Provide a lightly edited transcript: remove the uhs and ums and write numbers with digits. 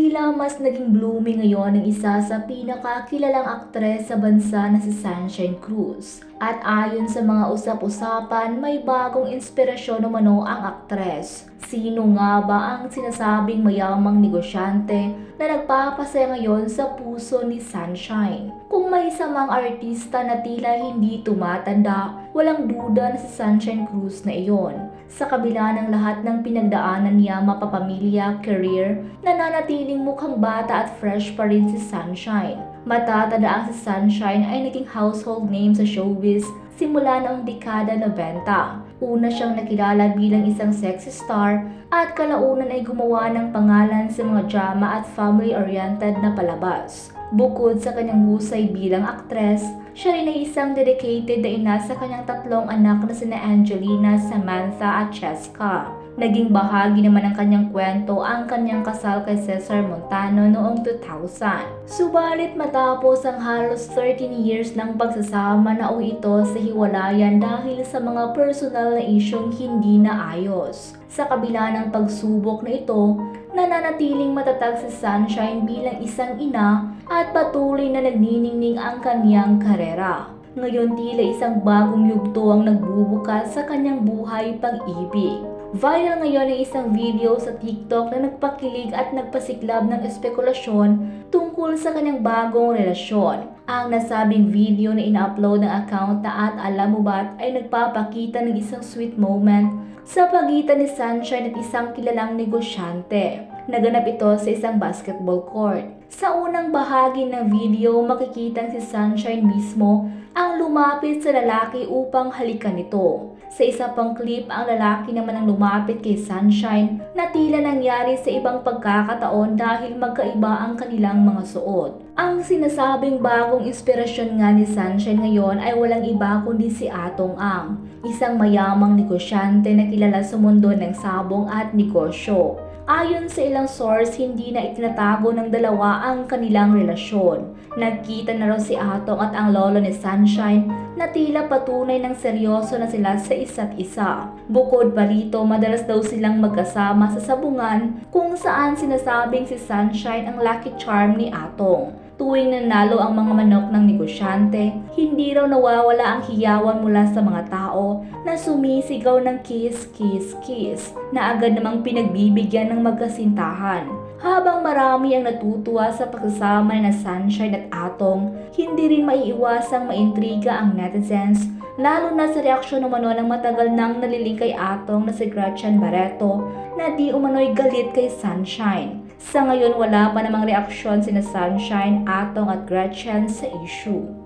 Tila mas naging blooming ngayon ang isa sa pinakakilalang aktres sa bansa na si Sunshine Cruz. At ayon sa mga usap-usapan, may bagong inspirasyon umano ang aktres. Sino nga ba ang sinasabing mayamang negosyante na nagpapasaya ngayon sa puso ni Sunshine? Kung may isa mang artista na tila hindi tumatanda, walang duda na si Sunshine Cruz na iyon. Sa kabila ng lahat ng pinagdaanan niya, mapapamilya, career, nananatiling mukhang bata at fresh pa rin si Sunshine. Matatandaan si Sunshine ay naging household name sa showbiz simula noong dekada 90. Una siyang nakilala bilang isang sexy star at kalaunan ay gumawa ng pangalan sa mga drama at family-oriented na palabas. Bukod sa kanyang husay bilang aktres, siya rin ay isang dedicated na ina sa kanyang tatlong anak na sina Angelina, Samantha at Cheska. Naging bahagi naman ng kanyang kwento ang kanyang kasal kay Cesar Montano noong 2000. Subalit matapos ang halos 13 years ng pagsasama, nauwi ito sa hiwalayan dahil sa mga personal na isyong hindi naayos. Sa kabila ng pagsubok na ito, nananatiling matatag si Sunshine bilang isang ina at patuloy na nagniningning ang kanyang karera. Ngayon tila isang bagong yugto ang nagbubukas sa kanyang buhay pag-ibig. Viral ngayon ang isang video sa TikTok na nagpakilig at nagpasiklab ng espekulasyon tungkol sa kanyang bagong relasyon. Ang nasabing video na ina-upload ng account na At Alam Mo Ba't ay nagpapakita ng isang sweet moment sa pagitan ni Sunshine at isang kilalang negosyante. Naganap ito sa isang basketball court. Sa unang bahagi ng video, makikitang si Sunshine mismo ang lumapit sa lalaki upang halikan ito. Sa isa pang clip, ang lalaki naman ang lumapit kay Sunshine na tila nangyari sa ibang pagkakataon dahil magkaiba ang kanilang mga suot. Ang sinasabing bagong inspirasyon nga ni Sunshine ngayon ay walang iba kundi si Atong Ang, isang mayamang negosyante na kilala sa mundo ng sabong at negosyo. Ayon sa ilang source, hindi na itinatago ng dalawa ang kanilang relasyon. Nagkita na raw si Atong at ang lolo ni Sunshine na tila patunay ng seryoso na sila sa isa't isa. Bukod pa rito, madalas daw silang magkasama sa sabungan kung saan sinasabing si Sunshine ang lucky charm ni Atong. Tuwing nanalo ang mga manok ng negosyante, hindi raw nawawala ang hiyawan mula sa mga tao na sumisigaw ng kiss, kiss, kiss na agad namang pinagbibigyan ng magkasintahan. Habang marami ang natutuwa sa pagsasama na Sunshine at Atong, hindi rin maiiwasang maintriga ang netizens, lalo na sa reaksyon umano ng matagal nang naliling kay Atong na si Gretchen Barreto na di umano'y galit kay Sunshine. Sa ngayon, wala pa namang reaksyon sina Sunshine, Atong at Gretchen sa issue.